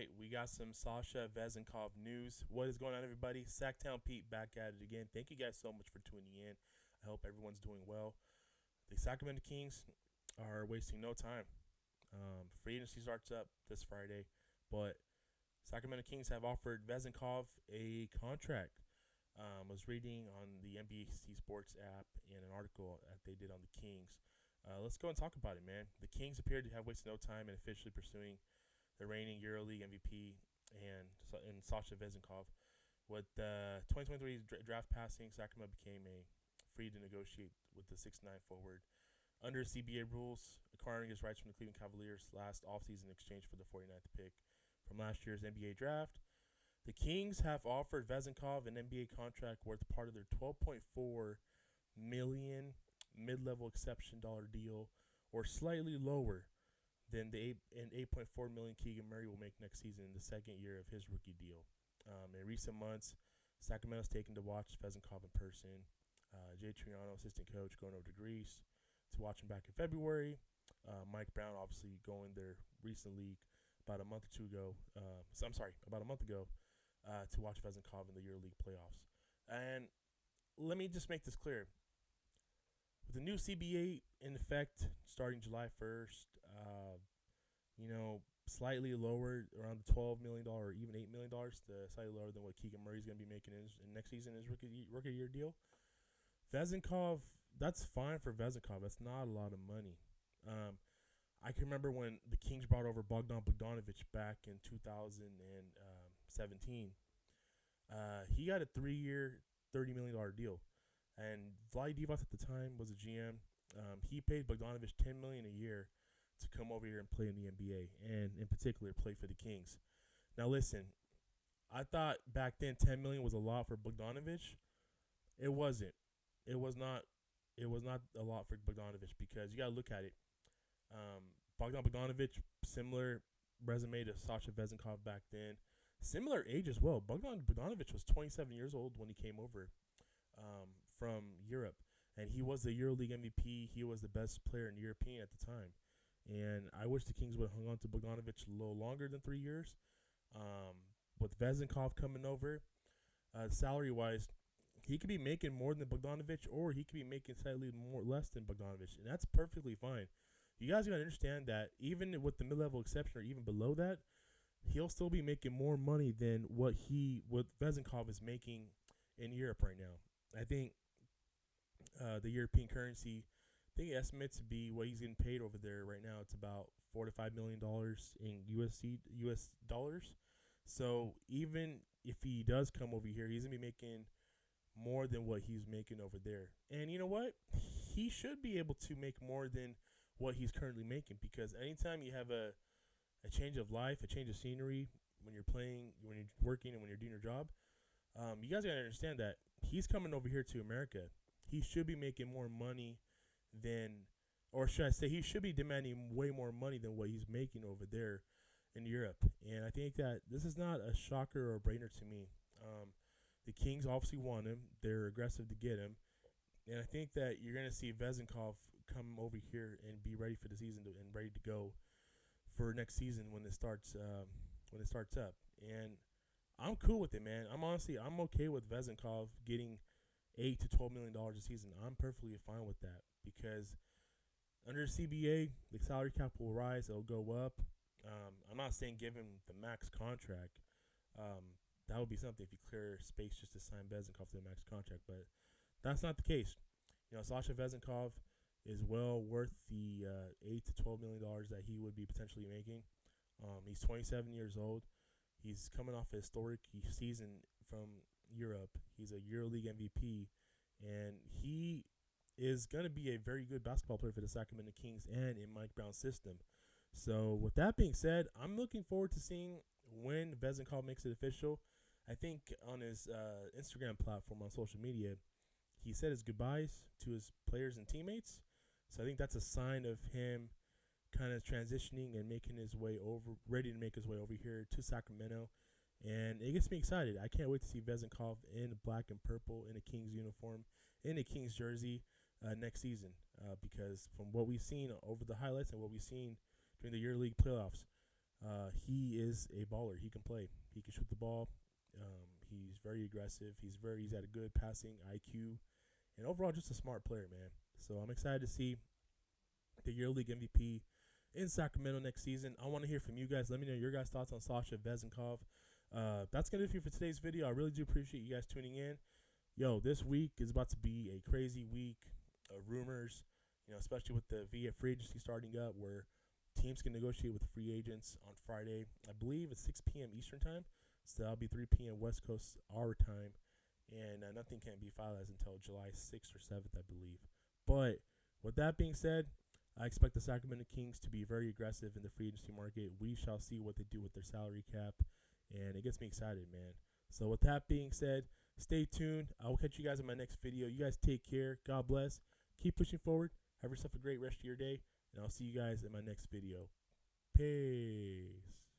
right, we got some Sasha VenzenKov news. What is going on, everybody? Sacktown Pete back at it again. Thank you guys so much for tuning in. I hope everyone's doing well. The Sacramento Kings are wasting no time. Free agency starts up this Friday, but Sacramento Kings have offered VenzenKov a contract. Was reading on the NBC Sports app and an article that they did on the Kings. Let's go and talk about it, man. The Kings appear to have wasted no time in officially pursuing the reigning EuroLeague MVP and Sasha VenzenKov. With the 2023 draft passing, Sacramento became free to negotiate with the 6'9" forward under CBA rules, acquiring his rights from the Cleveland Cavaliers last offseason in exchange for the 49th pick from last year's NBA draft. The Kings have offered VenzenKov an NBA contract worth part of their $12.4 million mid-level exception dollar deal, or slightly lower than the 8.4 million Keegan Murray will make next season in the second year of his rookie deal. In recent months, Sacramento's taken to watch VenzenKov in person. Jay Triano, assistant coach, going over to Greece to watch him back in February. Mike Brown, obviously, going there recently about a month ago to watch VenzenKov in the EuroLeague playoffs. And let me just make this clear. With the new CBA in effect starting July 1st, slightly lower, around the $12 million or even $8 million, slightly lower than what Keegan Murray is going to be making in next season, his rookie year deal. VenzenKov, that's fine for VenzenKov. That's not a lot of money. I can remember when the Kings brought over Bogdan Bogdanovic back in 2017. He got a 3-year, $30 million deal. And Vlade Divac at the time was a GM. He paid Bogdanovic $10 million a year to come over here and play in the NBA, and in particular play for the Kings. Now listen, I thought back then $10 million was a lot for Bogdanovic. It wasn't. It was not a lot for Bogdanovic, because you got to look at it. Bogdan Bogdanovic, similar resume to Sasha VenzenKov back then. Similar age as well. Bogdan Bogdanovic was 27 years old when he came over from Europe. And he was the EuroLeague MVP. He was the best player in European at the time. And I wish the Kings would have hung on to Bogdanovic a little longer than 3 years. With VenzenKov coming over, salary-wise, he could be making more than Bogdanovic, or he could be making slightly less than Bogdanovic. And that's perfectly fine. You guys got to understand that even with the mid-level exception or even below that, he'll still be making more money than what VenzenKov is making in Europe right now. I think the European currency, I think estimates to be what he's getting paid over there right now. It's about $4 to $5 million in US dollars. So even if he does come over here, he's gonna be making more than what he's making over there. And you know what? He should be able to make more than what he's currently making, because anytime you have a change of life, a change of scenery, when you're playing, when you're working, and when you're doing your job, you guys gotta understand that he's coming over here to America. He should be making more money than, or should I say, he should be demanding way more money than what he's making over there in Europe. And I think that this is not a shocker or a brainer to me. The Kings obviously want him. They're aggressive to get him. And I think that you're going to see VenzenKov come over here and be ready for the season and ready to go for next season when it starts up. And I'm cool with it, man. I'm okay with VenzenKov getting $8 to $12 million a season. I'm perfectly fine with that, because under CBA, the salary cap will rise. It'll go up. I'm not saying give him the max contract. That would be something if you clear space just to sign VenzenKov to the max contract, but that's not the case. Sasha VenzenKov is well worth the $8 to $12 million that he would be potentially making. He's 27 years old. He's coming off a historic season from Europe. He's a EuroLeague MVP, and he is going to be a very good basketball player for the Sacramento Kings and in Mike Brown's system. So with that being said, I'm looking forward to seeing when VenzenKov makes it official. I think on his Instagram platform, on social media, he said his goodbyes to his players and teammates. So I think that's a sign of him kind of transitioning and making his way over, ready to make his way over here to Sacramento. And it gets me excited. I can't wait to see VenzenKov in black and purple in a Kings uniform, in a Kings jersey next season. Because from what we've seen over the highlights and what we've seen during the EuroLeague playoffs, He is a baller. He can play. He can shoot the ball. He's very aggressive. He's got a good passing IQ, and overall just a smart player, man. So I'm excited to see the EuroLeague MVP in Sacramento next season. I want to hear from you guys. Let me know your guys' thoughts on Sasha VenzenKov. That's going to do it for today's video. I really do appreciate you guys tuning in. Yo, this week is about to be a crazy week of rumors, especially with the VA free agency starting up where teams can negotiate with free agents on Friday. I believe it's 6 p.m. Eastern time, so that'll be 3 p.m. West Coast our time, and nothing can be finalized until July 6th or 7th, I believe. But with that being said, I expect the Sacramento Kings to be very aggressive in the free agency market. We shall see what they do with their salary cap, and it gets me excited, man. So with that being said, stay tuned. I will catch you guys in my next video. You guys take care. God bless. Keep pushing forward. Have yourself a great rest of your day, and I'll see you guys in my next video. Peace.